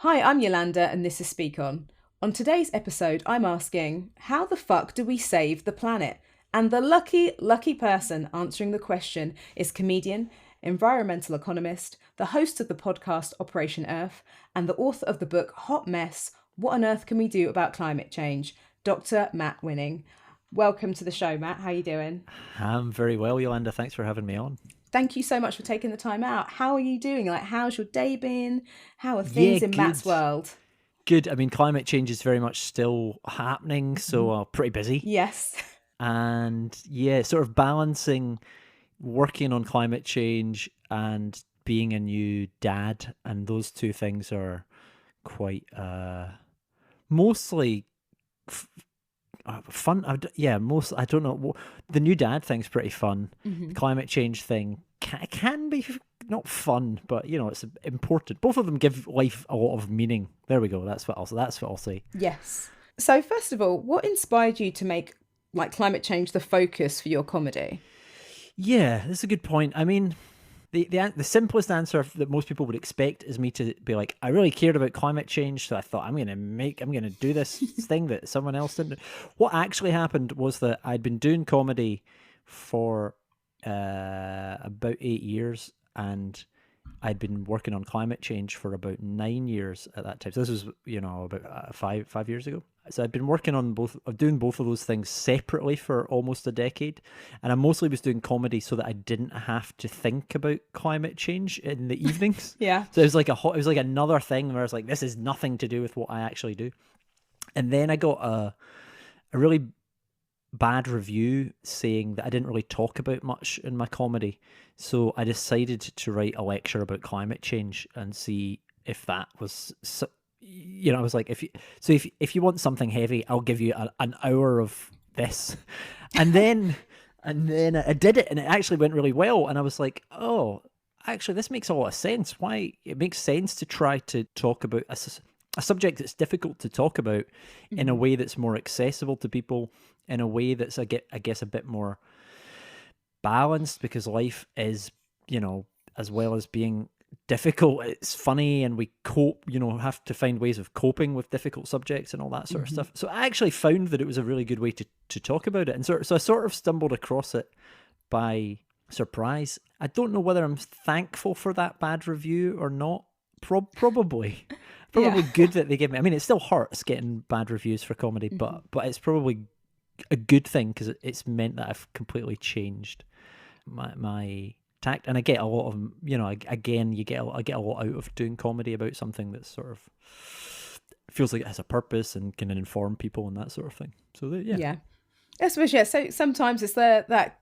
Hi, I'm Yolanda and this is Speak On. On today's episode, I'm asking, how the fuck do we save the planet? And the lucky person answering the question is comedian, environmental economist, the host of the podcast Operation Earth, and the author of the book Hot Mess, What on Earth Can We Do About Climate Change? Dr. Matt Winning. Welcome to the show, Matt. How are you doing? I'm very well, Yolanda. Thanks for having me on. Thank you so much for taking the time out. How are you doing? How's your day been? How are things in Matt's world? Good. I mean, climate change is very much still happening, so pretty busy. Yes. And sort of balancing working on climate change and being a new dad. And those two things are quite mostly fun. I don't know. The new dad thing's pretty fun. Mm-hmm. The climate change thing can be not fun, but it's important. Both of them give life a lot of meaning. There we go. That's what I'll say. Yes. So first of all, what inspired you to make climate change the focus for your comedy? Yeah, that's a good point. I mean, the simplest answer that most people would expect is me to be like, I really cared about climate change, so I thought I'm gonna do this thing that someone else didn't. What actually happened was that I'd been doing comedy for about 8 years, and I'd been working on climate change for about 9 years at that time. So this was, about 5 years ago. So I'd been working on doing both of those things separately for almost a decade. And I mostly was doing comedy so that I didn't have to think about climate change in the evenings. Yeah. So it was like another thing where I was like, this is nothing to do with what I actually do. And then I got a really bad review saying that I didn't really talk about much in my comedy. So I decided to write a lecture about climate change and see if that was, I was like, if you want something heavy, I'll give you an hour of this. And then I did it, and it actually went really well. And I was like, oh, actually, this makes a lot of sense. Why it makes sense to try to talk about a subject that's difficult to talk about in a way that's more accessible to people, in a way that's, I guess, a bit more balanced, because life is, as well as being difficult, it's funny, and we cope, have to find ways of coping with difficult subjects and all that sort of stuff. So I actually found that it was a really good way to talk about it. And so I sort of stumbled across it by surprise. I don't know whether I'm thankful for that bad review or not. Probably good that they gave me. I mean, it still hurts getting bad reviews for comedy, but it's probably a good thing, because it's meant that I've completely changed my tact, and I get a lot of, I get a lot out of doing comedy about something that sort of feels like it has a purpose and can inform people and that sort of thing. So I suppose So sometimes it's that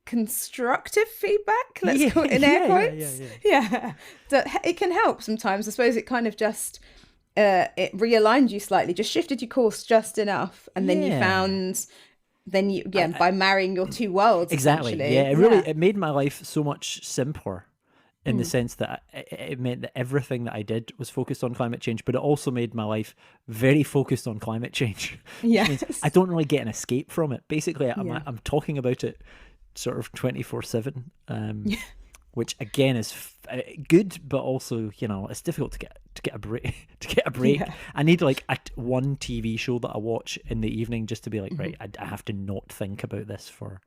constructive feedback, let's call it in air quotes. Yeah. That it can help sometimes. I suppose it kind of just it realigned you slightly, just shifted your course just enough, and then you found by marrying your two worlds. Exactly. It made my life so much simpler in the sense that it meant that everything that I did was focused on climate change, but it also made my life very focused on climate change. Yes. Which means I don't really get an escape from it. Basically, I'm talking about it sort of 24/7, which again is good, but also it's difficult to get a break. Yeah. I need one TV show that I watch in the evening just to be like, right, I have to not think about this for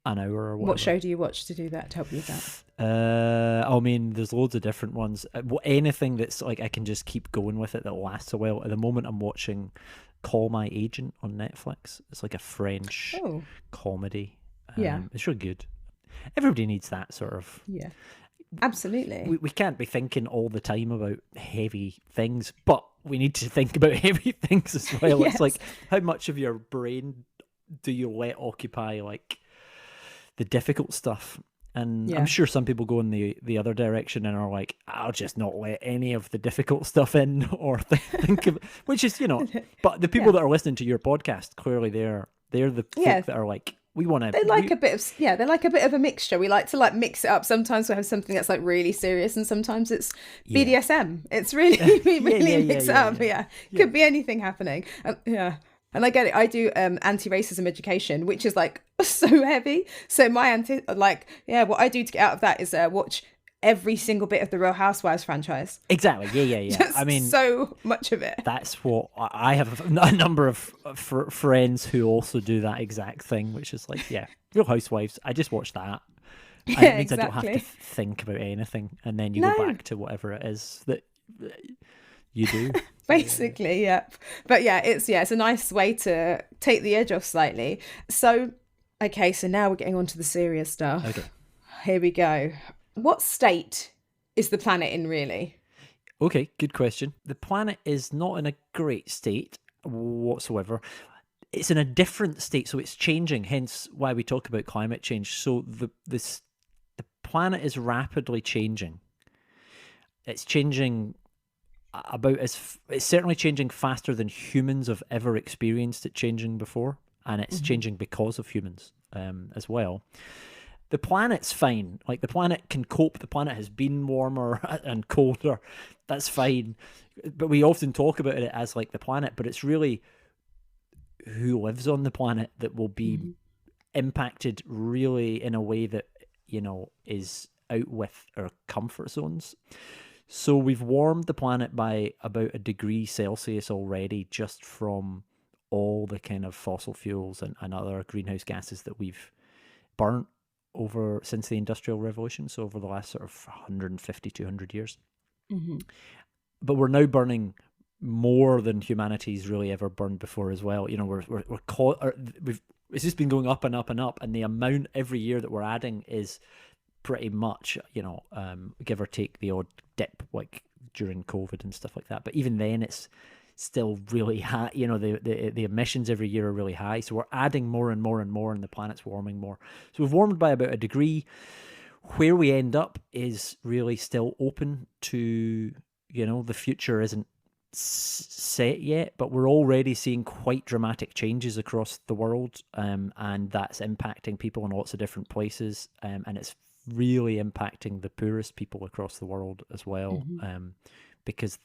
an hour or whatever. What show do you watch to do that, to help you with that? I mean, there's loads of different ones. Anything that's like I can just keep going with it that lasts a while. At the moment, I'm watching Call My Agent on Netflix. It's like a French comedy. It's really good. Everybody needs that sort of. Yeah, absolutely. We can't be thinking all the time about heavy things, but we need to think about heavy things as well. Yes. It's like, how much of your brain do you let occupy the difficult stuff? And I'm sure some people go in the other direction and are like, I'll just not let any of the difficult stuff in, or think of, which is, but the people that are listening to your podcast, clearly they're the folk that are like, we want to. They like a bit of a mixture. We like to mix it up. Sometimes we have something that's really serious, and sometimes it's BDSM. It's really we really mix it up. Yeah. Could be anything happening. And I get it. I do anti-racism education, which is so heavy. So my what I do to get out of that is watch every single bit of the Real Housewives franchise. Exactly. Yeah. Just I mean, so much of it. that's what I have a number of friends who also do that exact thing, which is like, yeah, Real Housewives. I just watch that. And Yeah, it means exactly. I don't have to think about anything, and then you No. go back to whatever it is that you do. Basically, yeah. But yeah, it's a nice way to take the edge off slightly. So, okay, so now we're getting on to the serious stuff. Okay. Here we go. What state is the planet in, really? Okay, good question. The planet is not in a great state whatsoever. It's in a different state, so it's changing, hence why we talk about climate change. So the planet is rapidly changing. It's changing it's certainly changing faster than humans have ever experienced it changing before, and it's changing because of humans as well. The planet's fine. Like, the planet can cope. The planet has been warmer and colder. That's fine. But we often talk about it as like the planet, but it's really who lives on the planet that will be impacted really in a way that, you know, is out with our comfort zones. So we've warmed the planet by about 1 degree Celsius already, just from all the kind of fossil fuels and other greenhouse gases that we've burnt over since the Industrial Revolution, so over the last sort of 150, 200 years. But we're now burning more than humanity's really ever burned before as well. You know, we're caught. It's just been going up and up and up, and the amount every year that we're adding is pretty much, you know, give or take the odd dip, like during COVID and stuff like that. But even then, it's still really high. You know, the emissions every year are really high. So we're adding more and more and more, and the planet's warming more. So we've warmed by about 1 degree. Where we end up is really still open to, you know, the future isn't set yet, but we're already seeing quite dramatic changes across the world, and that's impacting people in lots of different places, and it's really impacting the poorest people across the world as well, because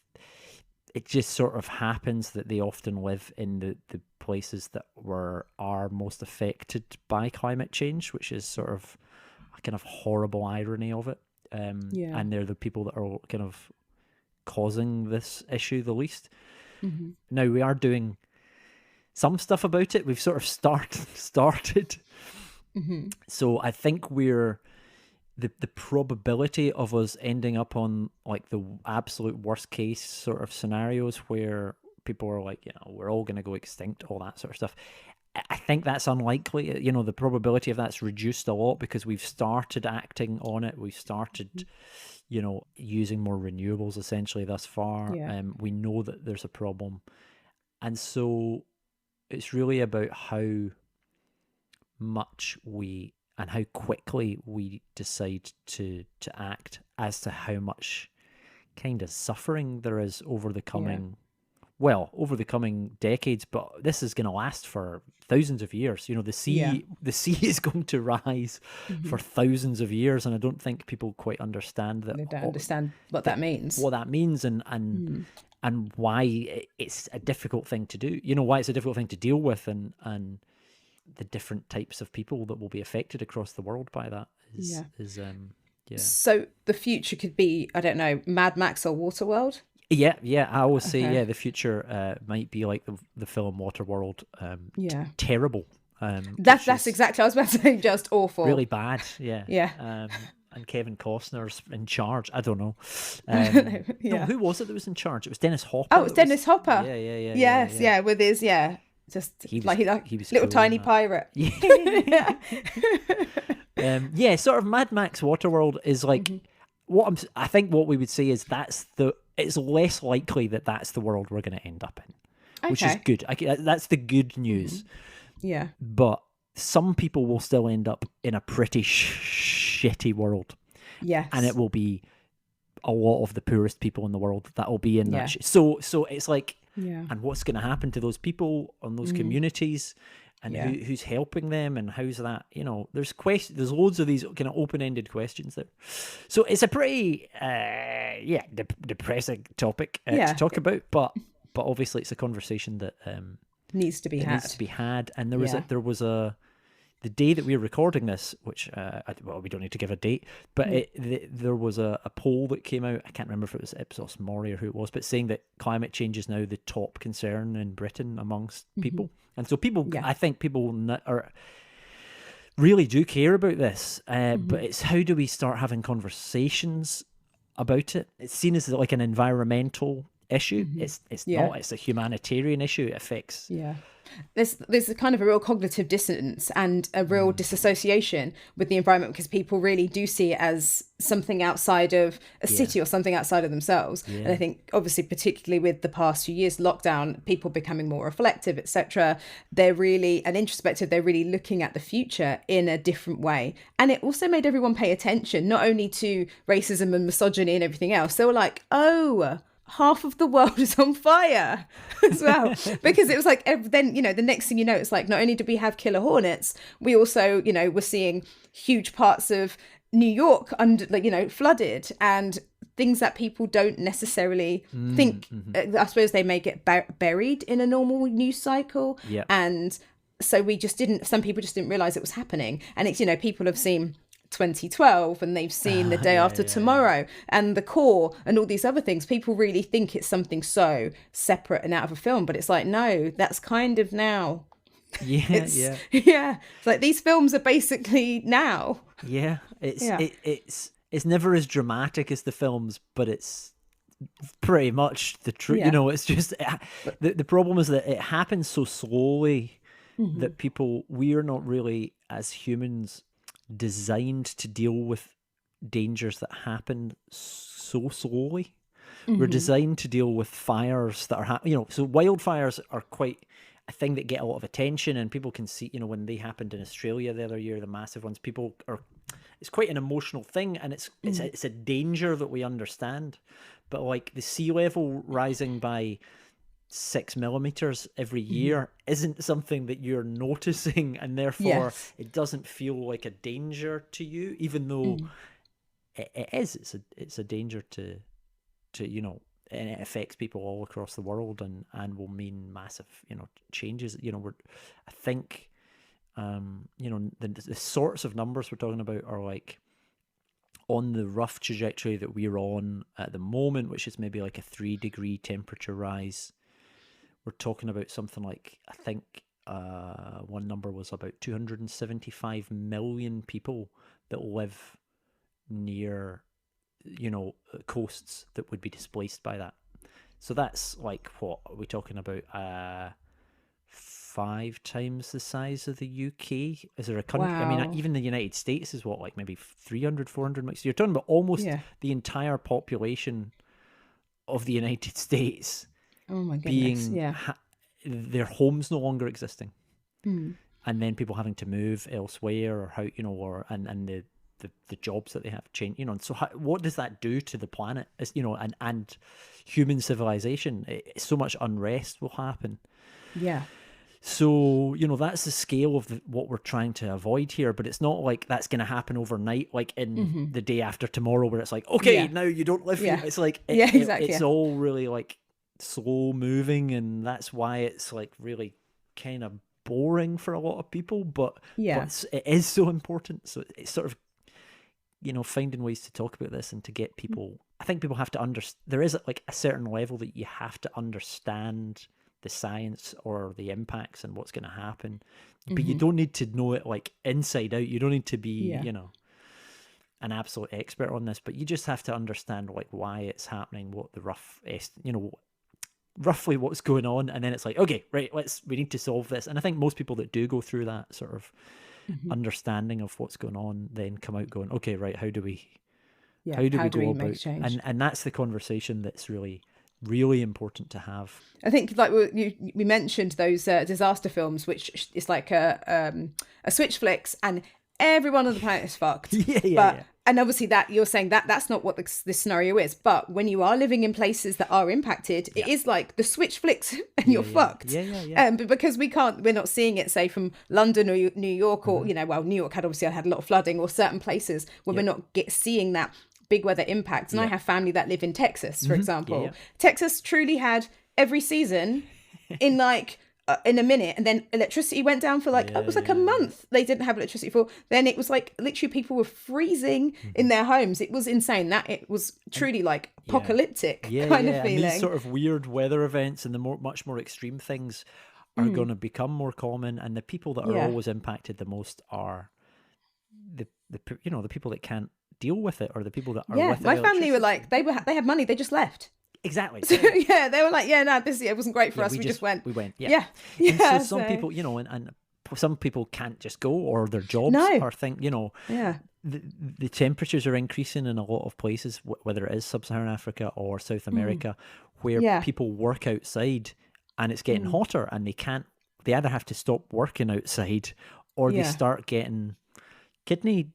it just sort of happens that they often live in the places that are most affected by climate change, which is sort of a kind of horrible irony of it. And they're the people that are kind of causing this issue the least. Now, we are doing some stuff about it. We've sort of started. So I think we're the probability of us ending up on like the absolute worst case sort of scenarios where people are like, you know, we're all going to go extinct, all that sort of stuff, I think that's unlikely. You know, the probability of that's reduced a lot because we've started acting on it. We've started, you know, using more renewables essentially thus far. We know that there's a problem. And so it's really about how much we and how quickly we decide to act as to how much kind of suffering there is over the coming, over the coming decades, but this is going to last for thousands of years. You know, the sea is going to rise for thousands of years, and I don't think people quite understand that. They don't understand what that means. What that means, and why it's a difficult thing to do. You know, why it's a difficult thing to deal with, and the different types of people that will be affected across the world by that is. So the future could be, I don't know, Mad Max or Waterworld. Yeah. I always say, the future might be like the film Waterworld. Terrible. That's exactly. I was about to say, just awful. Really bad. Yeah. And Kevin Costner's in charge. I don't know. No, who was it that was in charge? It was Dennis Hopper. Oh, it was Dennis Hopper. Yeah. Yes, with his just he was little cool tiny pirate. Sort of Mad Max Waterworld is like I think what we would say is it's less likely that that's the world we're going to end up in, which is good. That's the good news. Yeah. But some people will still end up in a pretty shitty world. Yes. And it will be a lot of the poorest people in the world that will be in that. So it's like, and what's going to happen to those people on those communities, and who's helping them, and how's that? You know, there's loads of these kind of open-ended questions there. So it's a pretty depressing topic to talk about, but obviously it's a conversation that needs to be had. And there was the day that we're recording this, which, well, we don't need to give a date, but there was a poll that came out. I can't remember if it was Ipsos Mori or who it was, but saying that climate change is now the top concern in Britain amongst people. And so people, I think people really do care about this, but it's how do we start having conversations about it? It's seen as like an environmental issue. It's not. It's a humanitarian issue. It affects. Yeah. There's a kind of a real cognitive dissonance and a real disassociation with the environment, because people really do see it as something outside of a city or something outside of themselves. And I think obviously particularly with the past few years lockdown, people becoming more reflective, etc., they're really and introspective, they're really looking at the future in a different way. And it also made everyone pay attention not only to racism and misogyny and everything else. They were like, oh, half of the world is on fire as well. Because it was like, then, you know, the next thing you know, it's like, not only did we have killer hornets, we also, you know, we're seeing huge parts of New York under, like, you know, flooded, and things that people don't necessarily think, I suppose they may get buried in a normal news cycle. And so some people just didn't realize it was happening. And it's, you know, people have seen 2012 and they've seen The Day After Tomorrow and The Core and all these other things. People really think it's something so separate and out of a film, but it's like, no, that's kind of now. It's like these films are basically now. It's never as dramatic as the films, but it's pretty much the truth. You know, it's just the problem is that it happens so slowly that we're not really, as humans, designed to deal with dangers that happen so slowly. We're designed to deal with fires that are you know, so wildfires are quite a thing that get a lot of attention, and people can see, you know, when they happened in Australia the other year, the massive ones, it's quite an emotional thing, and it's a danger that we understand. But like the sea level rising by 6 millimeters every year isn't something that you're noticing, and therefore it doesn't feel like a danger to you, even though it is. It's a danger to you know, and it affects people all across the world, and will mean massive, you know, changes. You know, I think you know, the sorts of numbers we're talking about are like on the rough trajectory that we're on at the moment, which is maybe like a 3-degree temperature rise. We're talking about something like, I think one number was about 275 million people that live near, you know, coasts that would be displaced by that. So that's like, what are we talking about? 5 times the size of the UK. Is there a country? Wow. I mean, even the United States is what, like maybe 300, 400 million. So you're talking about almost the entire population of the United States. Oh my goodness! Being their homes no longer existing, and then people having to move elsewhere, or how, you know, or and the jobs that they have change, you know. And so what does that do to the planet? As you know, and human civilization, so much unrest will happen. Yeah. So, you know, that's the scale of what we're trying to avoid here, but it's not like that's going to happen overnight, like in The Day After Tomorrow, where it's like, okay, now you don't live here. It's like, it's all really like slow moving, and that's why it's like really kind of boring for a lot of people, but it is so important. So it's sort of, you know, finding ways to talk about this and to get people, I think people have to understand, there is like a certain level that you have to understand the science or the impacts and what's going to happen, but you don't need to know it like inside out. You don't need to be, you know, an absolute expert on this, but you just have to understand like why it's happening, what the you know, roughly what's going on, and then it's like, okay, right, we need to solve this. And I think most people that do go through that sort of understanding of what's going on then come out going, okay, right, how do we go about change? And that's the conversation that's really important to have. I think like we mentioned those disaster films, which is like a switch flicks and everyone on the planet is fucked. And obviously that you're saying that's not what this scenario is, but when you are living in places that are impacted, it is like the switch flicks and you're fucked. But because we're not seeing it, say, from London or New York, or you know, well, New York had a lot of flooding, or certain places where we're not seeing that big weather impacts. And I have family that live in Texas, for example. Texas truly had every season in like in a minute, and then electricity went down for like, it was like a month. They didn't have electricity for. Then it was like literally people were freezing in their homes. It was insane. That it was truly like apocalyptic kind of feeling. And these sort of weird weather events and the much more extreme things are going to become more common, and the people that are always impacted the most are the people that can't deal with it, or the people that are with my family were like, they had money, they just left. Exactly. So, they were like, this it wasn't great for us. We just went. We went. Yeah. And so some people, and some people can't just go, or their jobs are the temperatures are increasing in a lot of places, whether it is sub-Saharan Africa or South America, where people work outside and it's getting hotter, and they either have to stop working outside, or they start getting kidney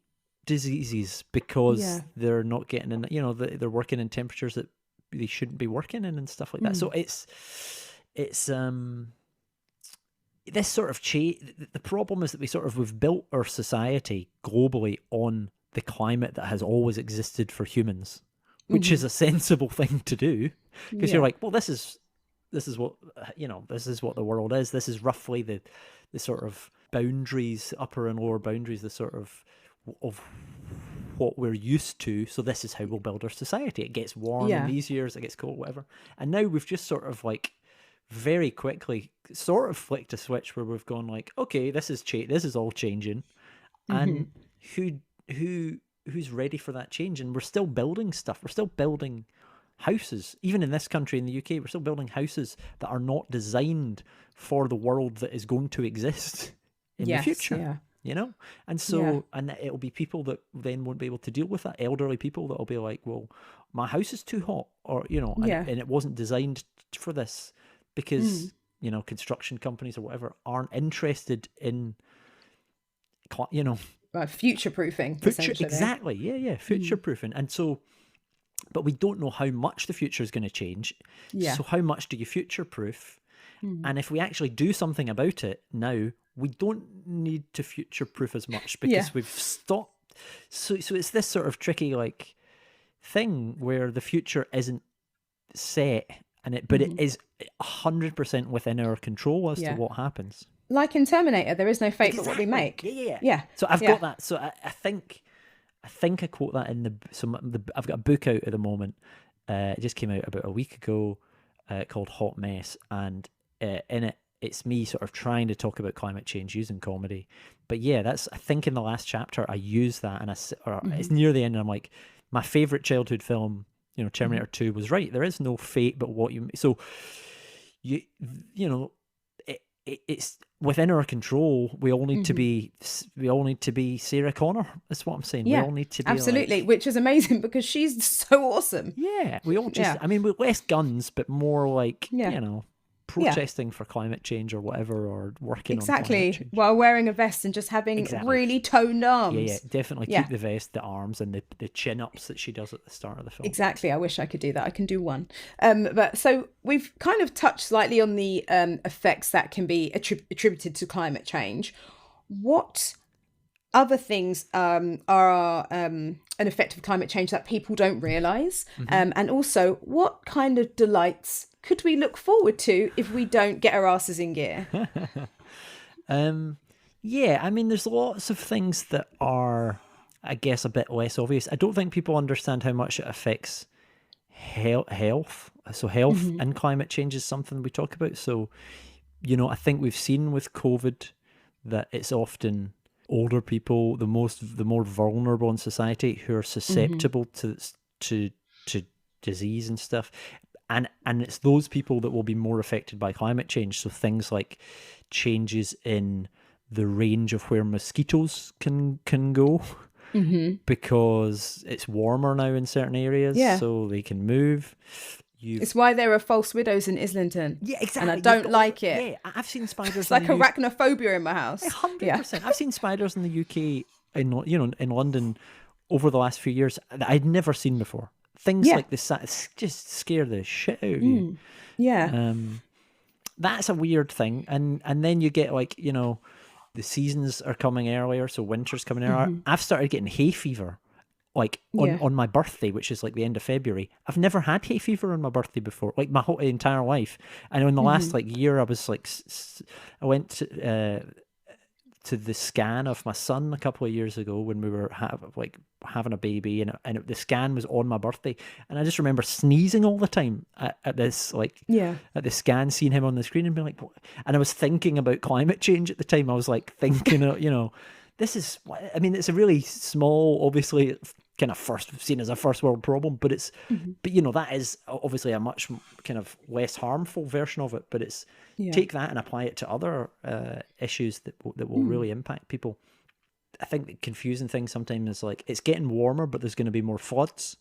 diseases because they're not getting in, they're working in temperatures that they shouldn't be working in and stuff like that. So it's this sort of the problem is that we've built our society globally on the climate that has always existed for humans, which is a sensible thing to do, because you're like, well, this is what this is what the world is. This is roughly the sort of boundaries, upper and lower boundaries, the sort of what we're used to. So this is how we'll build our society. It gets warm in these years, it gets cold, whatever. And now we've just sort of like very quickly sort of flicked a switch where we've gone like, okay, this is all changing, and who's ready for that change? And we're still building stuff. We're still building houses, even in this country, in the UK. We're still building houses that are not designed for the world that is going to exist in the future. And so and it'll be people that then won't be able to deal with that, elderly people that will be like, well, my house is too hot, or and it wasn't designed for this, because construction companies or whatever aren't interested in future proofing, essentially. Future proofing. And so, but we don't know how much the future is going to change. So how much do you future proof? And if we actually do something about it now, we don't need to future proof as much, because we've stopped. So it's this sort of tricky like thing where the future isn't set, but it is 100% within our control as to what happens. Like in Terminator, there is no fate but what we make. Yeah. So I've got that. So I think I quote that in I've got a book out at the moment. It just came out about a week ago, called Hot Mess, and in it, it's me sort of trying to talk about climate change using comedy. But I think in the last chapter I use that, and it's near the end, and I'm like, my favorite childhood film, Terminator 2 was right. There is no fate but what you. So it's within our control. We all need to be. We all need to be Sarah Connor. That's what I'm saying. We all need to be absolutely, which is amazing because she's so awesome. Yeah, we all just. I mean, with less guns, but more like protesting for climate change or whatever, or working on climate change. While wearing a vest and just having really toned arms. Definitely keep the vest, the arms, and the chin ups that she does at the start of the film. Exactly. I wish I could do that. I can do one. But so we've kind of touched slightly on the effects that can be attributed to climate change. What other things are an effect of climate change that people don't realise? And also, what kind of delights could we look forward to if we don't get our asses in gear? I mean, there's lots of things that are, I guess, a bit less obvious. I don't think people understand how much it affects health. So health and climate change is something we talk about. So, I think we've seen with COVID that it's often older people, the more vulnerable in society, who are susceptible to disease and stuff. And it's those people that will be more affected by climate change. So things like changes in the range of where mosquitoes can go, because it's warmer now in certain areas, so they can move. It's why there are false widows in Islington. Yeah, exactly. And I don't like it. Yeah, I've seen spiders. It's like arachnophobia in my house. 100%. I've seen spiders in the UK, in London, over the last few years that I'd never seen before. Things like this just scare the shit out of you. That's a weird thing. And then you get the seasons are coming earlier, so winter's coming earlier. I've started getting hay fever like on my birthday, which is like the end of February. I've never had hay fever on my birthday before, like my whole entire life. And in the last like year, I was like, I went to the scan of my son a couple of years ago when we were having a baby, and the scan was on my birthday, and I just remember sneezing all the time at this at the scan, seeing him on the screen and being like, what? And I was thinking about climate change at the time. I was like thinking, this is, I mean, it's a really small, obviously kind of seen as a first world problem, but it's, but that is obviously a much kind of less harmful version of it. But it's take that and apply it to other issues that will really impact people. I think the confusing thing sometimes is like it's getting warmer, but there's going to be more floods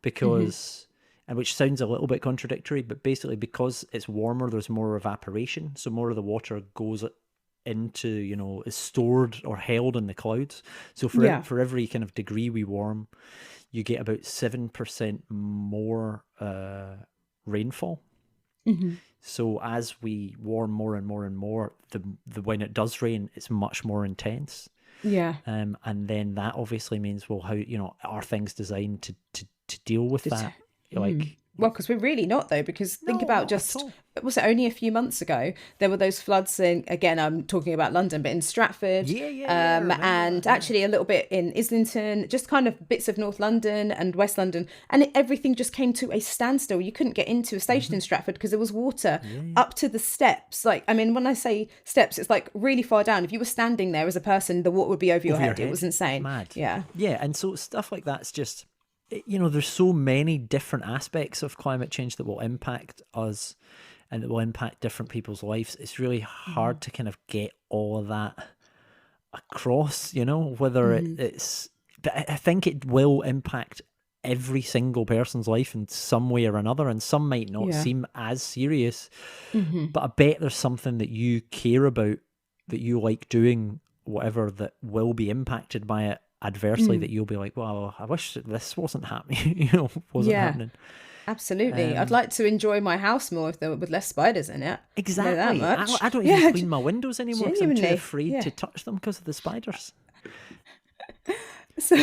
because, and which sounds a little bit contradictory, but basically because it's warmer, there's more evaporation, so more of the water goes into, is stored or held in the clouds. So for every kind of degree we warm, you get about 7% more rainfall. So as we warm more and more and more, the when it does rain, it's much more intense. And then that obviously means, well, how are things designed to deal with that? Well, because we're really not, though, because think about was it only a few months ago, there were those floods in, again, I'm talking about London, but in Stratford, and actually a little bit in Islington, just kind of bits of North London and West London, and everything just came to a standstill. You couldn't get into a station in Stratford because there was water up to the steps. Like, I mean, when I say steps, it's like really far down. If you were standing there as a person, the water would be over your head. It was insane. Mad. Yeah, and so stuff like that's just, there's so many different aspects of climate change that will impact us and that will impact different people's lives. It's really hard to kind of get all of that across, whether it's, but I think it will impact every single person's life in some way or another, and some might not seem as serious, but I bet there's something that you care about, that you like doing, whatever, that will be impacted by it adversely, that you'll be like, well, I wish this wasn't happening, wasn't happening. Absolutely. I'd like to enjoy my house more if there were with less spiders in it. Exactly. That much. I don't even clean my windows anymore because I'm too Genuinely. afraid to touch them because of the spiders. So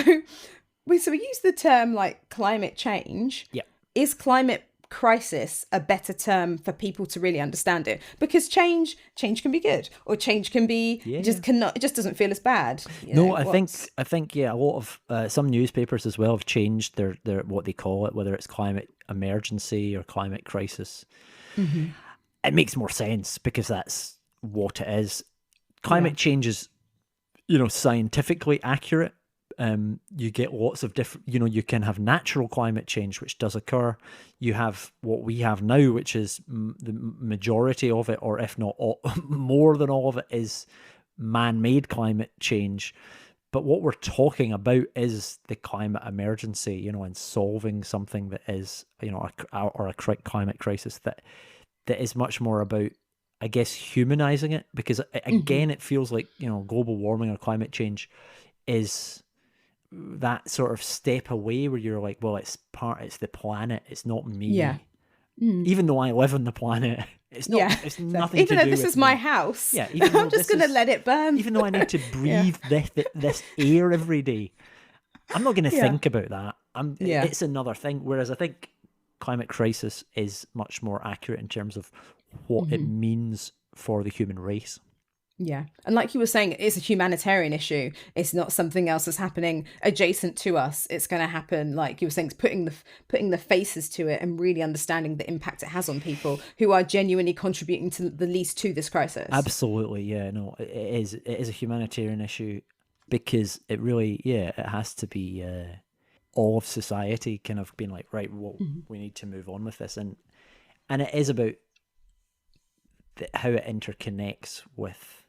we use the term like climate change. Yeah. Is climate crisis a better term for people to really understand it? Because change can be good, or change can be it just doesn't feel as bad. I think a lot of some newspapers as well have changed their what they call it, whether it's climate emergency or climate crisis. It makes more sense because that's what it is. Climate change is scientifically accurate. You get lots of different, you can have natural climate change, which does occur. You have what we have now, which is the majority of it, or if not more than all of it, is man-made climate change. But what we're talking about is the climate emergency, and solving something that is, or a climate crisis that is much more about, I guess, humanizing it. Because again, it feels like, global warming or climate change is that sort of step away where you're like, well, it's the planet, it's not me. Even though I live on the planet, it's not. It's nothing. Even to though do this with is my me. house, I'm just going to let it burn. Even though I need to breathe this air every day, I'm not going to think about that. It's another thing. Whereas I think climate crisis is much more accurate in terms of what it means for the human race. Yeah. And like you were saying, it's a humanitarian issue. It's not something else that's happening adjacent to us. It's going to happen, like you were saying, it's putting the faces to it and really understanding the impact it has on people who are genuinely contributing to the least to this crisis. Absolutely. Yeah, no, it is a humanitarian issue because it really, it has to be all of society kind of being like, right, well, we need to move on with this. And it is about how it interconnects with,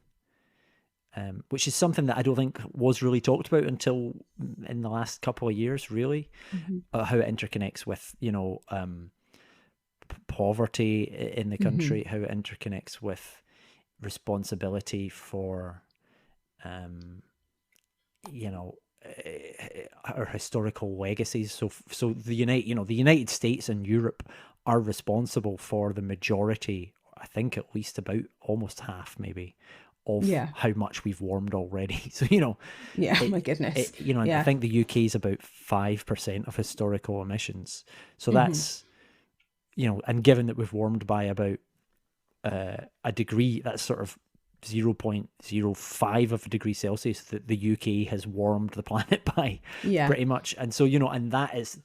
which is something that I don't think was really talked about until in the last couple of years, really, how it interconnects with, poverty in the country, how it interconnects with responsibility for, our historical legacies. So the United States and Europe are responsible for the majority, I think at least about almost half maybe, of Yeah. how much we've warmed already. So, Yeah. My goodness. I think the UK is about 5% of historical emissions. So that's, and given that we've warmed by about a degree, that's sort of 0.05 of a degree Celsius that the UK has warmed the planet by, pretty much. And so, and that is,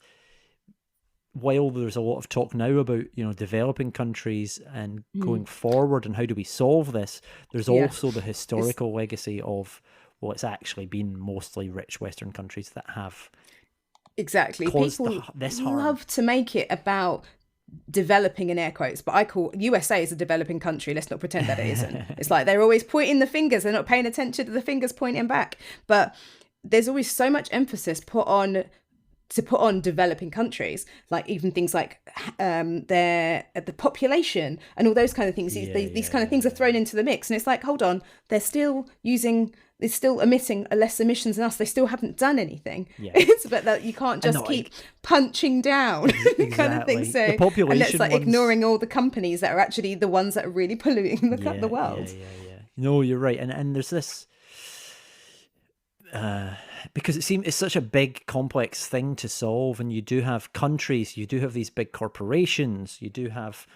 while there's a lot of talk now about, developing countries and going forward and how do we solve this, there's also the historical legacy of, well, it's actually been mostly rich Western countries that have caused People this harm. love to make it about developing in air quotes, but I call USA is a developing country. Let's not pretend that it isn't. It's like they're always pointing the fingers. They're not paying attention to the fingers pointing back. But there's always so much emphasis put on developing countries, like even things like the population and all those kind of things. These kind of things are thrown into the mix, and it's like, hold on, they're still emitting less emissions than us. They still haven't done anything. It's about that you can't just keep punching down kind of thing. So the population, and it's like ignoring all the companies that are actually the ones that are really polluting the world. No, you're right, and there's this. Because it's such a big, complex thing to solve, and you do have countries, you do have these big corporations, you do have,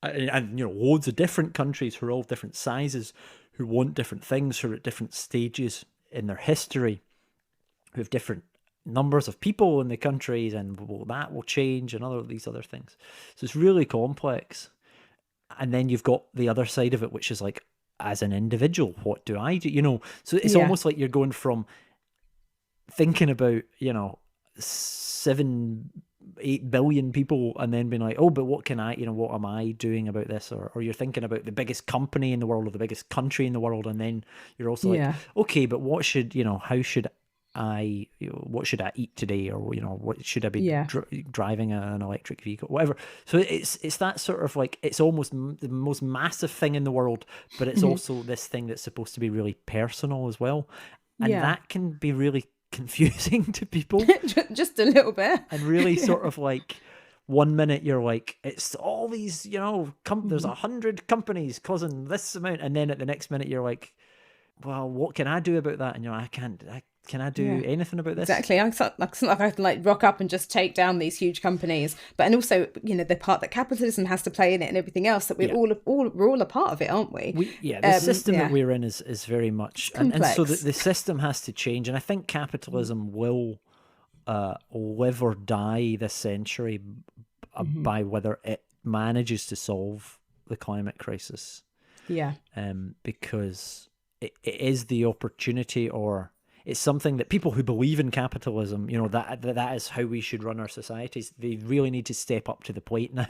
and loads of different countries who are all different sizes, who want different things, who are at different stages in their history, who have different numbers of people in the countries, and that will change, and all these other things. So it's really complex. And then you've got the other side of it, which is like, as an individual, what do I do? So it's almost like you're going from thinking about, 7-8 billion people, and then being like, oh, but what can I, what am I doing about this? Or you're thinking about the biggest company in the world or the biggest country in the world, and then you're also like, okay, but what should, how should I, what should I eat today? Or, what should I be driving an electric vehicle, whatever. So it's that sort of like, it's almost the most massive thing in the world, but it's also this thing that's supposed to be really personal as well. And that can be really confusing to people. Just a little bit. And really sort of like, one minute you're like, it's all these, there's 100 companies causing this amount. And then at the next minute you're like, well, what can I do about that? And can I do anything about this? Exactly. It's not like I can rock up and just take down these huge companies. But and also, the part that capitalism has to play in it and everything else, that we're all a part of it, aren't we? The system that we're in is very much, and so the system has to change. And I think capitalism will live or die this century by whether it manages to solve the climate crisis. Yeah. Because it is the opportunity, or it's something that people who believe in capitalism, that is how we should run our societies. They really need to step up to the plate now,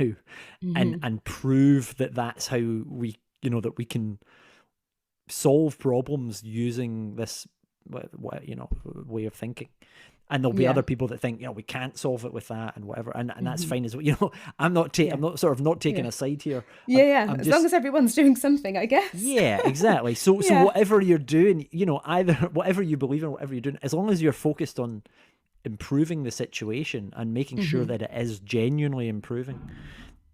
and prove that that's how we, that we can solve problems using this, way of thinking. And there'll be other people that think, we can't solve it with that and whatever, and that's fine as well. I'm not taking a side here. I'm as long as everyone's doing something, I guess. Yeah, exactly. So whatever you're doing, either whatever you believe in, whatever you're doing, as long as you're focused on improving the situation and making sure that it is genuinely improving,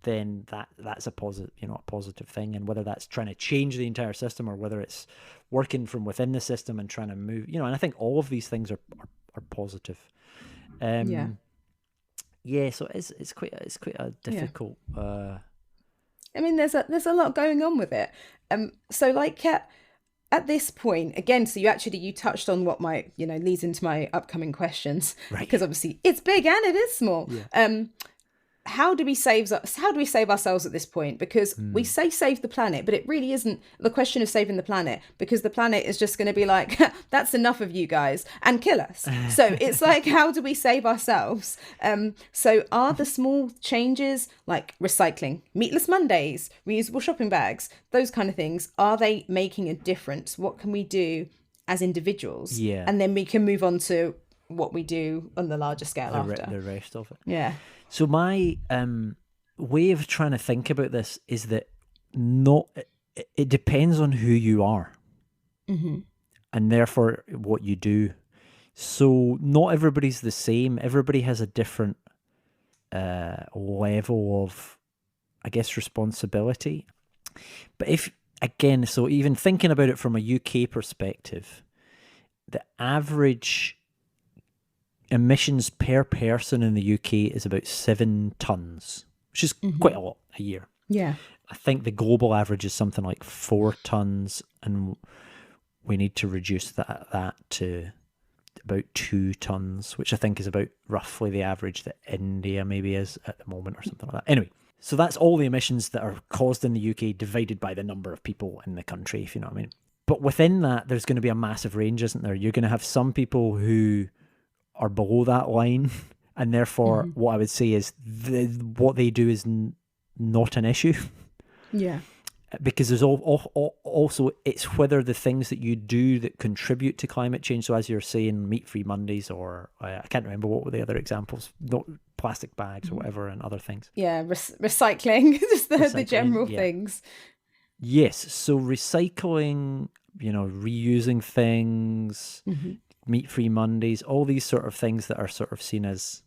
then that's a positive thing. And whether that's trying to change the entire system or whether it's working from within the system and trying to move, and I think all of these things are positive. So it's quite a difficult. I mean, there's a lot going on with it. So like at this point, again, so you touched on what might leads into my upcoming questions, right? Because obviously it's big and it is small. Yeah. How do we save ourselves at this point? Because we say save the planet, but it really isn't the question of saving the planet, because the planet is just going to be like, that's enough of you guys, and kill us. So it's like, how do we save ourselves? So are the small changes like recycling, meatless Mondays, reusable shopping bags, those kind of things, are they making a difference? What can we do as individuals? Yeah. And then we can move on to what we do on the larger scale after. The rest of it. Yeah. So my way of trying to think about this is that it depends on who you are, and therefore what you do. So not everybody's the same. Everybody has a different level of, I guess, responsibility. But again, so even thinking about it from a UK perspective, the average emissions per person in the UK is about 7 tons, which is quite a lot a year. Yeah. I think the global average is something like 4 tons, and we need to reduce that to about 2 tons, which I think is about roughly the average that India maybe is at the moment or something like that. Anyway, so that's all the emissions that are caused in the UK divided by the number of people in the country, if you know what I mean. But within that, there's going to be a massive range, isn't there? You're going to have some people who are below that line, and therefore what I would say is what they do is not an issue. Yeah. Because there's also, it's whether the things that you do that contribute to climate change. So as you're saying, meat-free Mondays, or I can't remember what were the other examples, not plastic bags or whatever, and other things. Yeah, recycling, just the general yeah. things. Yes, so recycling, reusing things, meat-free Mondays, all these sort of things that are sort of seen as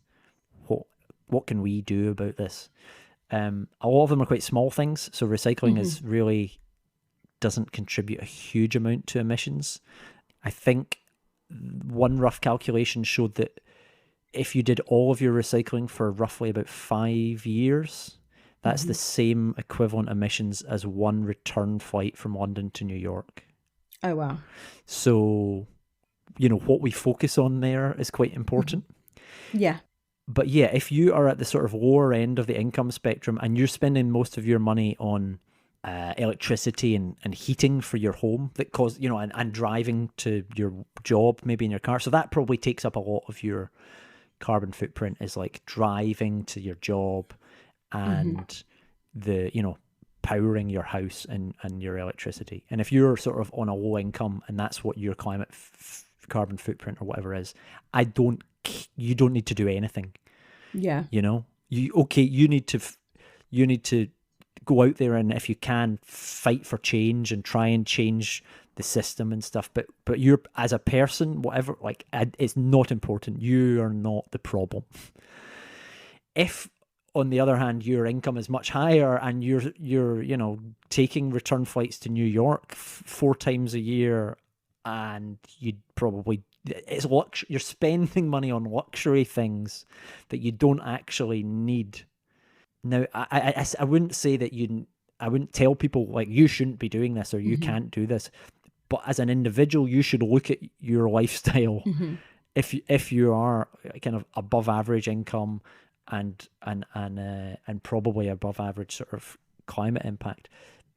what can we do about this? A lot of them are quite small things, so recycling is really doesn't contribute a huge amount to emissions. I think one rough calculation showed that if you did all of your recycling for roughly about 5 years, that's the same equivalent emissions as one return flight from London to New York. Oh, wow. So, what we focus on there is quite important. Yeah. But yeah, if you are at the sort of lower end of the income spectrum and you're spending most of your money on electricity and heating for your home that cause, and driving to your job, maybe in your car. So that probably takes up a lot of your carbon footprint, is like driving to your job and powering your house and your electricity. And if you're sort of on a low income and that's what your climate carbon footprint or whatever is, you don't need to do anything. Yeah. You need to go out there and, if you can, fight for change and try and change the system and stuff. But you're, as a person, whatever, like, it's not important. You are not the problem. If, on the other hand, your income is much higher and you're taking return flights to New York 4 times a year, and you'd probably, you're spending money on luxury things that you don't actually need. Now, I wouldn't say that I wouldn't tell people, like, you shouldn't be doing this or you can't do this. But as an individual, you should look at your lifestyle. If you are kind of above average income and probably above average sort of climate impact,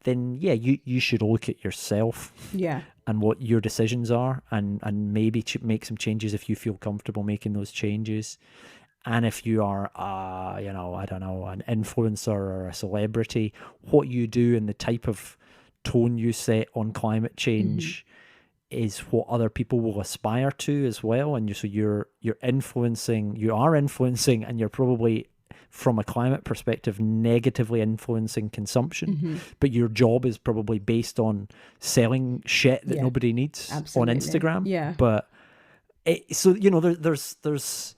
then yeah, you should look at yourself. Yeah. And what your decisions are, and maybe make some changes if you feel comfortable making those changes. And if you are, I don't know, an influencer or a celebrity, what you do and the type of tone you set on climate change is what other people will aspire to as well. And so you are influencing, and you're probably, from a climate perspective, negatively influencing consumption. But your job is probably based on selling shit that nobody needs on Instagram. Yeah. But there's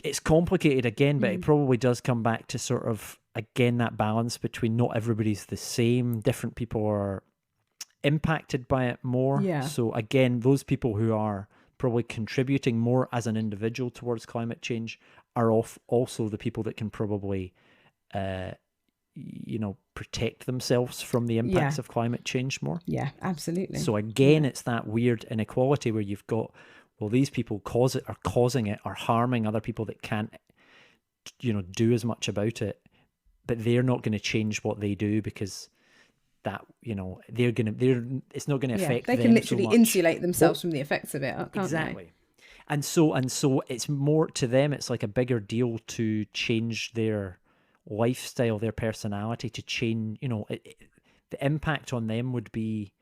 it's complicated again, but it probably does come back to sort of, again, that balance between not everybody's the same. Different people are impacted by it more. Yeah. So again, those people who are probably contributing more as an individual towards climate change are also the people that can probably, protect themselves from the impacts of climate change more. Yeah, absolutely. So again, it's that weird inequality where you've got, well, these people causing it, are harming other people that can't, do as much about it, but they're not going to change what they do because that, it's not going to affect them. They can literally so much. Insulate themselves from the effects of it, can't exactly. they? And so it's more to them, it's like a bigger deal to change their lifestyle, their personality, to change, the impact on them would be,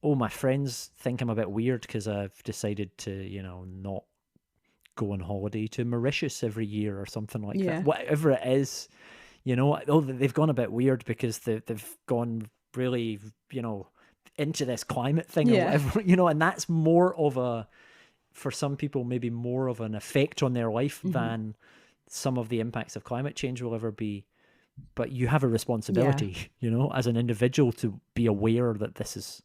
oh, my friends think I'm a bit weird because I've decided to, not go on holiday to Mauritius every year or something like that. Whatever it is, they've gone a bit weird because they've gone really, into this climate thing or whatever, and that's more of a, for some people, maybe more of an effect on their life than some of the impacts of climate change will ever be. but you have a responsibility, you know, as an individual to be aware that this is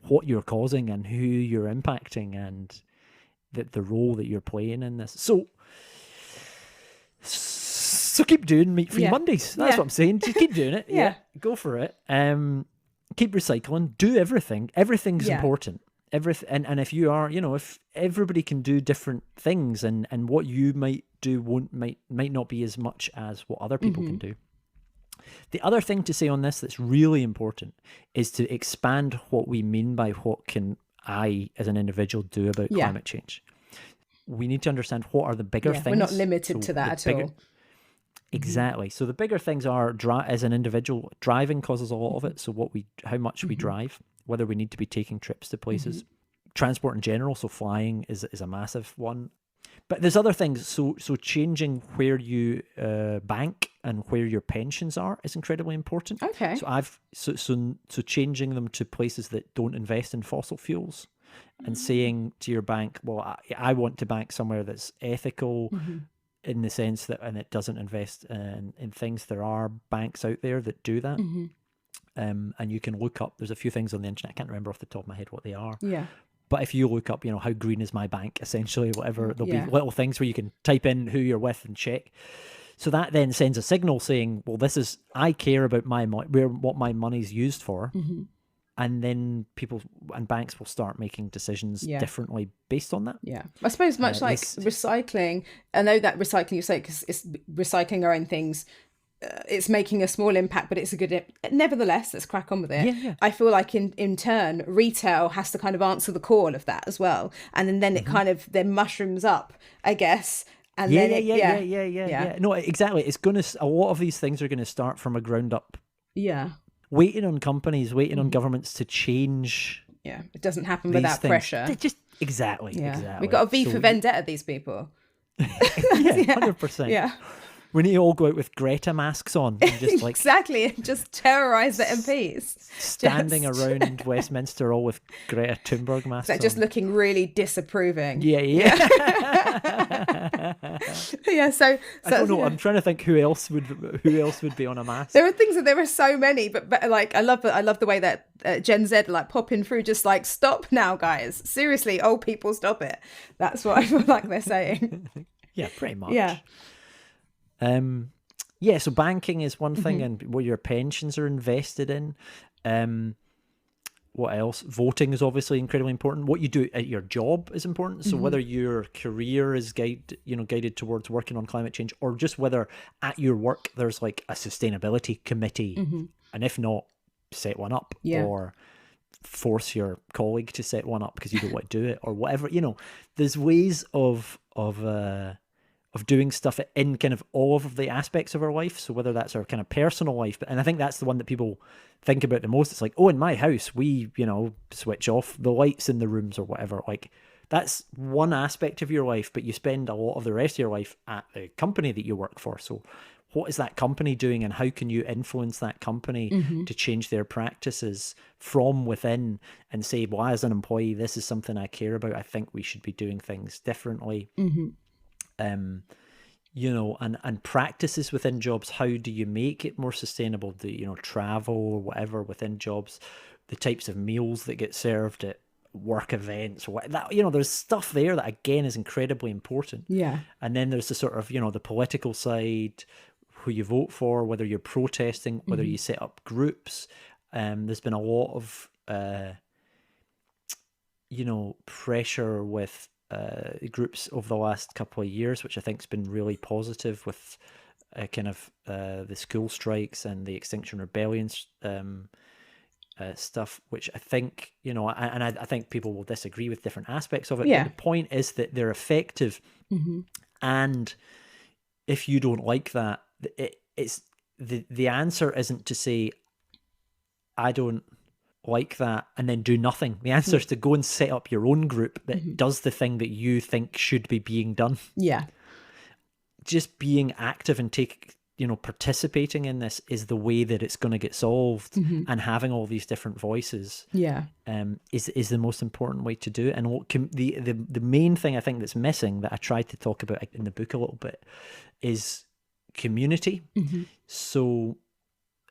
what you're causing and who you're impacting and the role that you're playing in this. So keep doing meat-free Mondays. That's what I'm saying. Just keep doing it. Yeah. Go for it. Keep recycling. Do everything. Everything's important. And if you are, you know, if everybody can do different things and what you might do might not be as much as what other people can do. The other thing to say on this that's really important is to expand what we mean by what can I as an individual do about climate change. We need to understand what are the bigger things. We're not limited to that at all. Exactly. So the bigger things are, as an individual, driving causes a lot of it. So how much we drive, whether we need to be taking trips to places, transport in general. So flying is a massive one. But there's other things. So changing where you bank and where your pensions are is incredibly important. Okay. So changing them to places that don't invest in fossil fuels, and saying to your bank, well, I want to bank somewhere that's ethical. In the sense that, and it doesn't invest in things. There are banks out there that do that. And you can look up, there's a few things on the internet, I can't remember off the top of my head what they are. Yeah. But if you look up, you know, how green is my bank, essentially, whatever, there'll be little things where you can type in who you're with and check. So that then sends a signal saying, well, I care about what my money's used for. And then people and banks will start making decisions differently based on that. Yeah. I suppose much like recycling, I know that recycling, you say, because it's recycling our own things, it's making a small impact, but it's a good, nevertheless, let's crack on with it. Yeah. I feel like in turn, retail has to kind of answer the call of that as well. And then it kind of then mushrooms up, I guess. And Yeah. No, exactly. A lot of these things are going to start from a ground up. Yeah. Waiting on companies, waiting on governments to change. Yeah, it doesn't happen without pressure. Exactly. We've got a V for vendetta, these people. 100%. Yeah. We need to all go out with Greta masks on and just like exactly, and just terrorise the MPs. Standing around Westminster all with Greta Thunberg masks on. Just looking really disapproving. Yeah. So I don't know. I'm trying to think who else would be on a mask. There are so many, but like I love the way that Gen Z like popping through, just like, stop now, guys. Seriously, old people, stop it. That's what I feel like they're saying. Yeah, pretty much. Yeah. So banking is one thing, and what your pensions are invested in. What else? Voting is obviously incredibly important. What you do at your job is important. So whether your career is guided towards working on climate change, or just whether at your work there's like a sustainability committee, and if not, set one up, or force your colleague to set one up because you don't want to do it, or whatever. You know, there's ways of doing stuff in kind of all of the aspects of our life. So whether that's our kind of personal life, and I think that's the one that people think about the most. It's like, oh, in my house, we, switch off the lights in the rooms or whatever. Like, that's one aspect of your life, but you spend a lot of the rest of your life at the company that you work for. So what is that company doing, and how can you influence that company to change their practices from within and say, well, as an employee, this is something I care about. I think we should be doing things differently. And practices within jobs. How do you make it more sustainable? Do travel or whatever within jobs, the types of meals that get served at work events, there's stuff there that again is incredibly important. Yeah. And then there's the sort of, the political side, who you vote for, whether you're protesting, whether you set up groups. There's been a lot of, pressure with groups over the last couple of years, which I think has been really positive, with the school strikes and the Extinction Rebellion stuff, which I think, I think people will disagree with different aspects of it. Yeah. But the point is that they're effective. And if you don't like that, it's the answer isn't to say, I don't like that, and then do nothing. The answer is to go and set up your own group that does the thing that you think should be being done. Yeah. Just being active and participating in this is the way that it's going to get solved, and having all these different voices is the most important way to do it. And what the main thing I think that's missing, that I tried to talk about in the book a little bit, is community. So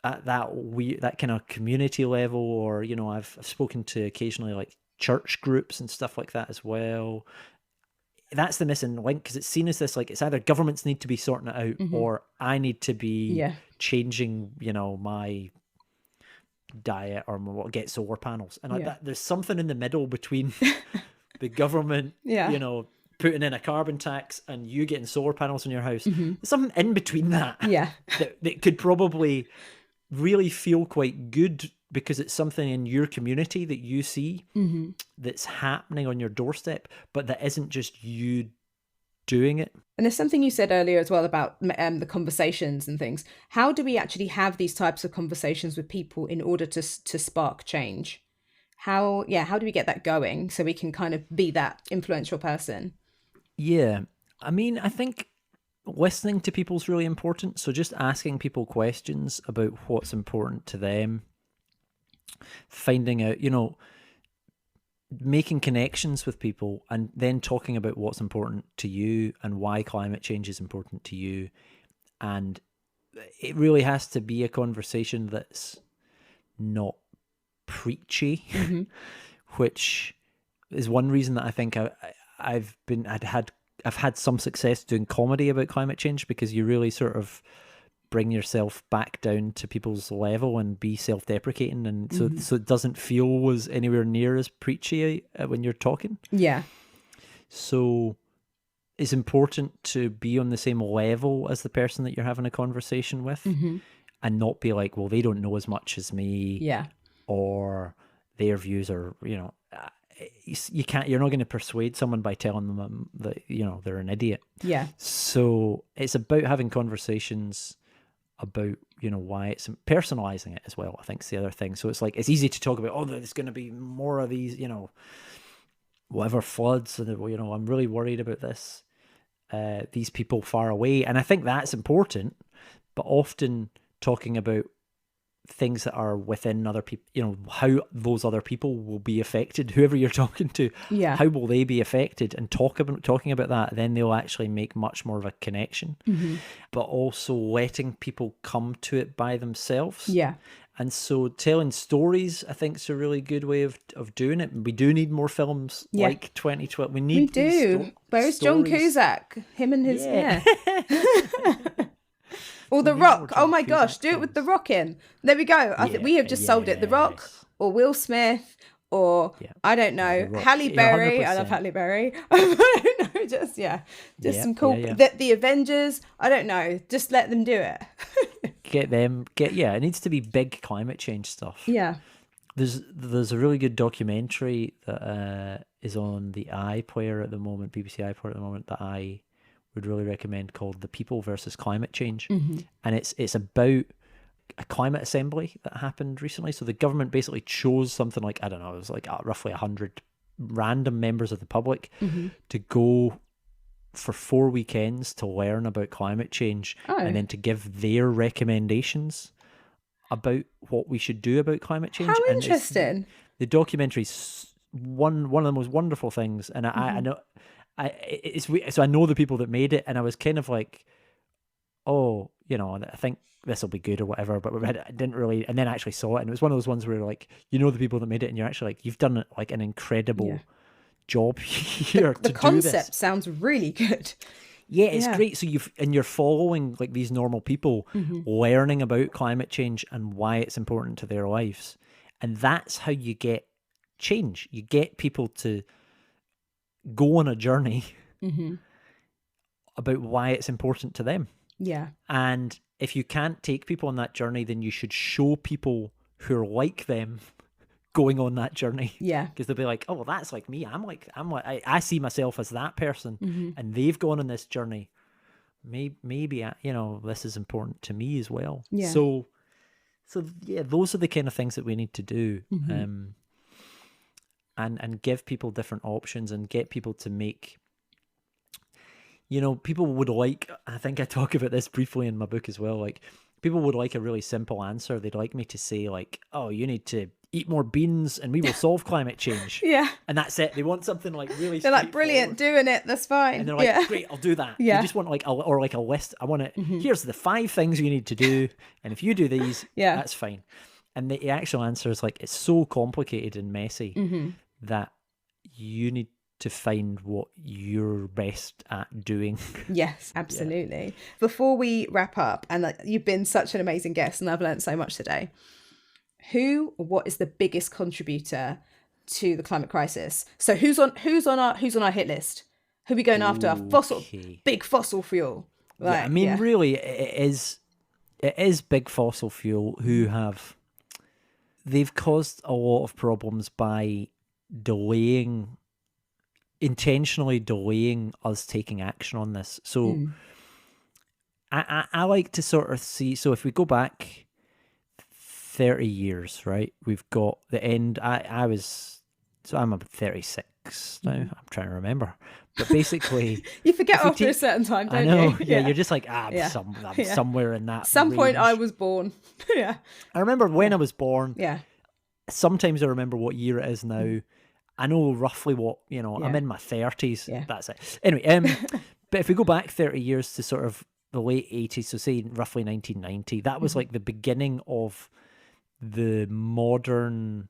at that kind of community level, or, you know, I've spoken to occasionally like church groups and stuff like that as well. That's the missing link, because it's seen as this, like, it's either governments need to be sorting it out or I need to be changing, you know, my diet or get solar panels. And there's something in the middle between the government, you know, putting in a carbon tax and you getting solar panels in your house. There's something in between that that could probably really feel quite good, because it's something in your community that you see that's happening on your doorstep, but that isn't just you doing it. And there's something you said earlier as well about the conversations and things. How do we actually have these types of conversations with people in order to spark change? How do we get that going so we can kind of be that influential person? Yeah, I mean, I think listening to people is really important. So just asking people questions about what's important to them, finding out, you know, making connections with people, and then talking about what's important to you and why climate change is important to you. And it really has to be a conversation that's not preachy, which is one reason that I think I've had some success doing comedy about climate change, because you really sort of bring yourself back down to people's level and be self-deprecating, and so it doesn't feel as anywhere near as preachy when you're talking. Yeah. So it's important to be on the same level as the person that you're having a conversation with, and not be like, well, they don't know as much as me. Yeah. Or their views are, you know, you're not going to persuade someone by telling them that, you know, they're an idiot. Yeah. So it's about having conversations about, you know, why it's personalizing it as well, I think is the other thing. So it's like, it's easy to talk about, oh, there's going to be more of these, you know, whatever floods, and, you know, I'm really worried about this, these people far away. And I think that's important, but often talking about things that are within other people, you know, how those other people will be affected, whoever you're talking to, how will they be affected, and talking about that, then they'll actually make much more of a connection. But also letting people come to it by themselves. Yeah. And so telling stories, I think, is a really good way of doing it. We do need more films like 2012. We do. Where's John Cusack? Him and his or The Rock. Oh my gosh, do it with The Rock in. There we go. I think we have just solved it. The Rock or Will Smith or I don't know, Halle Berry. 100%. I love Halle Berry. I don't know, just some cool. The Avengers. I don't know. Just let them do it. It needs to be big climate change stuff. Yeah. There's a really good documentary that is on the iPlayer at the moment, BBC iPlayer at the moment, that I would really recommend, called The People versus Climate Change. And it's about a climate assembly that happened recently. So the government basically chose something like, I don't know, it was like roughly 100 random members of the public to go for 4 weekends to learn about climate change and then to give their recommendations about what we should do about climate change. How interesting. The documentary's one of the most wonderful things. And I know... So I know the people that made it, and I was kind of like, oh, you know, I think this will be good or whatever, but I didn't really, and then I actually saw it, and it was one of those ones where, like, you know, the people that made it, and you're actually like, you've done like an incredible job here to do this. The concept sounds really good. Yeah, it's great. So you're following like these normal people learning about climate change and why it's important to their lives, and that's how you get change. You get people to go on a journey about why it's important to them. Yeah. And if you can't take people on that journey, then you should show people who are like them going on that journey. Yeah. Because they'll be like, oh, well, that's like me. I see myself as that person, and they've gone on this journey. Maybe you know, this is important to me as well. Yeah. So yeah, those are the kind of things that we need to do. And give people different options, and get people to make, you know, people would like, I think I talk about this briefly in my book as well, like people would like a really simple answer. They'd like me to say like, oh, you need to eat more beans and we will solve climate change. Yeah. And that's it. They want something like really They're like, brilliant, doing it, that's fine. And they're like, great, I'll do that. Yeah. They just want like a list. I want it. Here's the 5 things you need to do. And if you do these, that's fine. And the actual answer is like, it's so complicated and messy that you need to find what you're best at doing. Yes, absolutely. Before we wrap up, and you've been such an amazing guest and I've learned so much today. What is the biggest contributor to the climate crisis? So who's on our hit list? Who are we going after? Big fossil fuel. Like, I mean, really, it is big fossil fuel who they've caused a lot of problems by intentionally delaying us taking action on this. So I like to sort of see, so if we go back 30 years, right, we've got the end. I'm about 36 now. I'm trying to remember. But basically... you forget after a certain time, don't you? I know. You? Yeah, you're just like, I'm somewhere in that some range. point I was born. Yeah. I remember when I was born. Yeah. Sometimes I remember what year it is now. I know roughly what, I'm in my 30s. Yeah. That's it. Anyway, but if we go back 30 years to sort of the late 80s, so say roughly 1990, that was like the beginning of the modern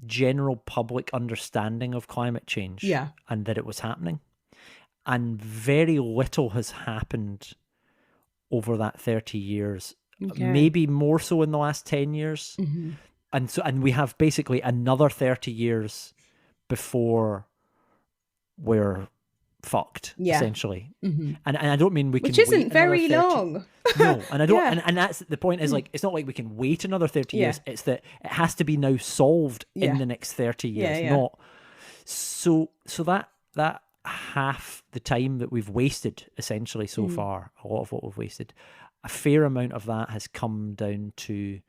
general public understanding of climate change and that it was happening. And very little has happened over that 30 years, maybe more so in the last 10 years. And we have basically another 30 years before we're fucked, essentially. And I don't mean we can, which isn't wait very long. No, and I don't, and that's the point is like, it's not like we can wait another 30 years. It's that it has to be now solved in the next 30 years. Not so that half the time that we've wasted essentially so far, a lot of what we've wasted, a fair amount of that has come down to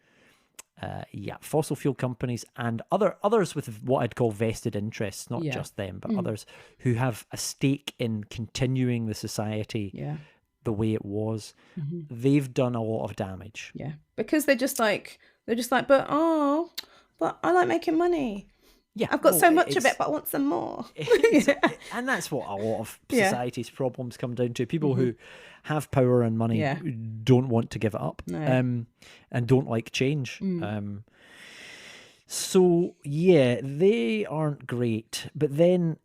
fossil fuel companies and others with what I'd call vested interests, not just them, but others who have a stake in continuing the society the way it was. They've done a lot of damage. Yeah, because they're just like, but I like making money. Yeah, I've got so much of it, but I want some more. And that's what a lot of society's problems come down to. People who have power and money don't want to give it up, and don't like change. So they aren't great. But then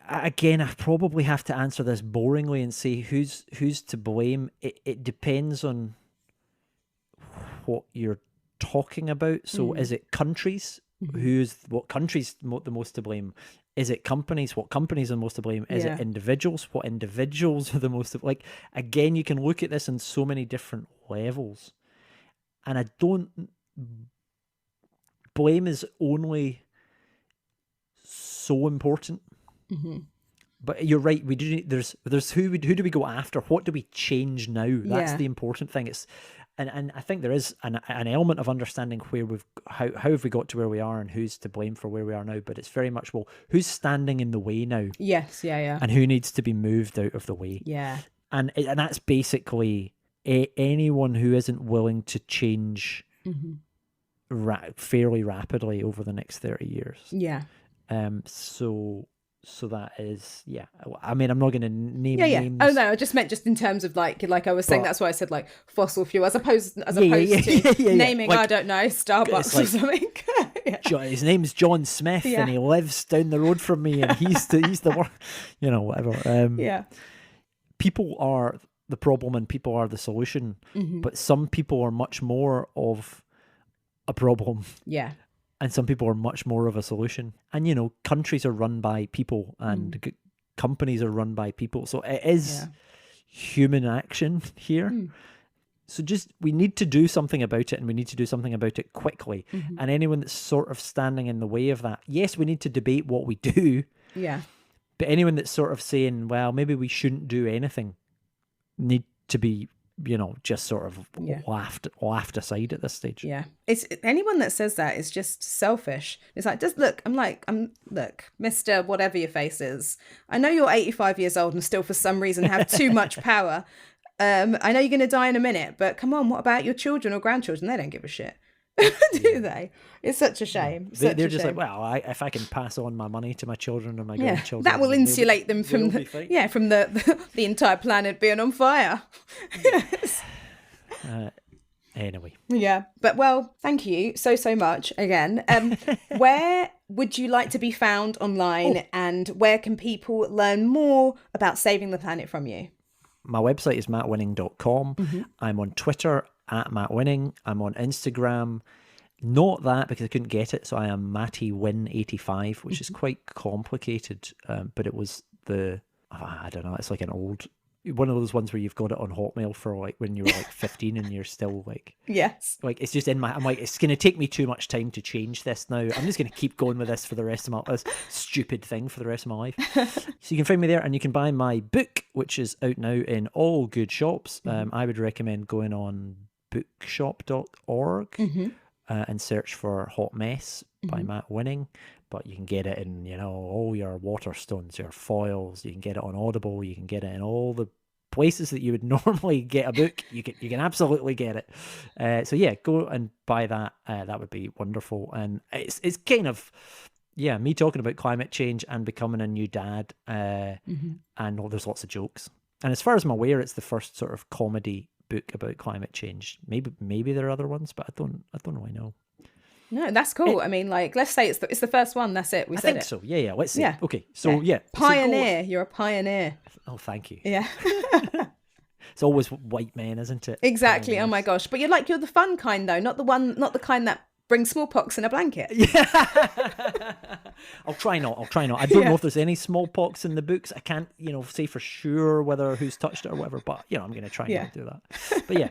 again, I probably have to answer this boringly and say who's to blame. It depends on what you're talking about. So is it countries? What countries the most to blame? Is it companies? What companies are most to blame? Is it individuals? What individuals are the most to, like, again, you can look at this on so many different levels. And I don't, blame is only so important. But you're right, we do. There's who do we go after? What do we change now? That's the important thing. It's and I think there is an element of understanding where how have we got to where we are and who's to blame for where we are now. But it's very much, well, who's standing in the way now? Yes, and who needs to be moved out of the way? Yeah, and that's basically anyone who isn't willing to change fairly rapidly over the next 30 years. Yeah. So that is, I mean, I'm not going to name names. Oh no, I just meant just in terms of like I was saying, that's why I said like fossil fuel as opposed to naming, like, I don't know, Starbucks like, or something. His name's John Smith and he lives down the road from me and he's the one, whatever. People are the problem and people are the solution, but some people are much more of a problem. Yeah. And some people are much more of a solution. And, countries are run by people and companies are run by people. So it is human action here. So we need to do something about it and we need to do something about it quickly. And anyone that's sort of standing in the way of that, yes, we need to debate what we do. Yeah. But anyone that's sort of saying, well, maybe we shouldn't do anything, need to be, just sort of laughed aside at this stage. Yeah. It's anyone that says that is just selfish. It's like, look, Mr. Whatever your face is. I know you're 85 years old and still for some reason have too much power. I know you're going to die in a minute, but come on, what about your children or grandchildren? They don't give a shit. Do they? It's such a shame. They're just like, well, if I can pass on my money to my children or my grandchildren, that will insulate them from the entire planet being on fire. Yes. Anyway. Yeah, but well, thank you so much again. Where would you like to be found online, and where can people learn more about saving the planet from you? My website is mattwinning.com. I'm on Twitter @MattWinning. I'm on Instagram. Not that, because I couldn't get it, so I am MattyWin85, which is quite complicated, but it was I don't know, it's like one of those ones where you've got it on Hotmail for like when you were like 15 and you're still like, yes, like it's just I'm like, it's going to take me too much time to change this now. I'm just going to keep going with this for the rest of this stupid thing for the rest of my life. So you can find me there, and you can buy my book, which is out now in all good shops. I would recommend going on bookshop.org and search for Hot Mess by Matt Winning. But you can get it in, all your Waterstones, your foils. You can get it on Audible. You can get it in all the places that you would normally get a book. You can absolutely get it. So yeah, go and buy that. That would be wonderful. And it's kind of, me talking about climate change and becoming a new dad. And there's lots of jokes. And as far as I'm aware, it's the first sort of comedy book about climate change. Maybe there are other ones, but I don't really know. No, that's cool. I mean, like, let's say it's the first one. That's it. I think so. Yeah. Let's see. Yeah. Okay. So pioneer. You're a pioneer. Oh, thank you. Yeah. It's always white men, isn't it? Exactly. Pioneers. Oh my gosh. But you're the fun kind though, not the kind that brings smallpox in a blanket. Yeah. I'll try not. I don't know if there's any smallpox in the books. I can't, say for sure whether who's touched it or whatever. But I'm going to try not to do that. But yeah.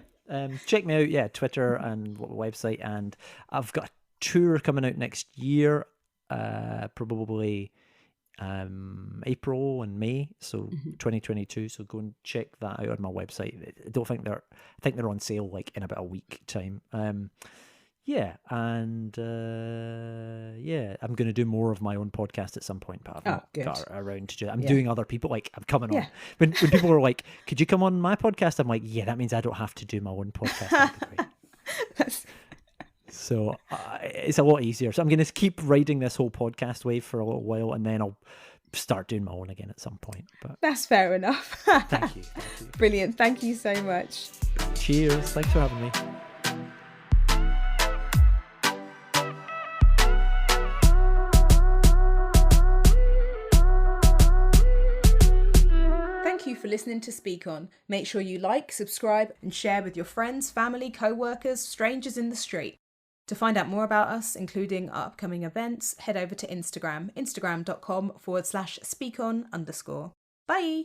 Check me out, Twitter and website, and I've got a tour coming out next year, probably April and May, so 2022. So go and check that out on my website. I think they're on sale like in about a week time. I'm going to do more of my own podcast at some point, but I've not got around to do it. I'm doing other people, like I'm coming on. When people are like, could you come on my podcast? I'm like, that means I don't have to do my own podcast. That'd be great. So it's a lot easier. So I'm going to keep riding this whole podcast wave for a little while, and then I'll start doing my own again at some point. But that's fair enough. Thank you. Brilliant. Thank you so much. Cheers. Thanks for having me. Thank you for listening to Speak On. Make sure you like, subscribe, and share with your friends, family, co-workers, strangers in the street. To find out more about us, including our upcoming events, head over to Instagram, instagram.com/speakon_. Bye!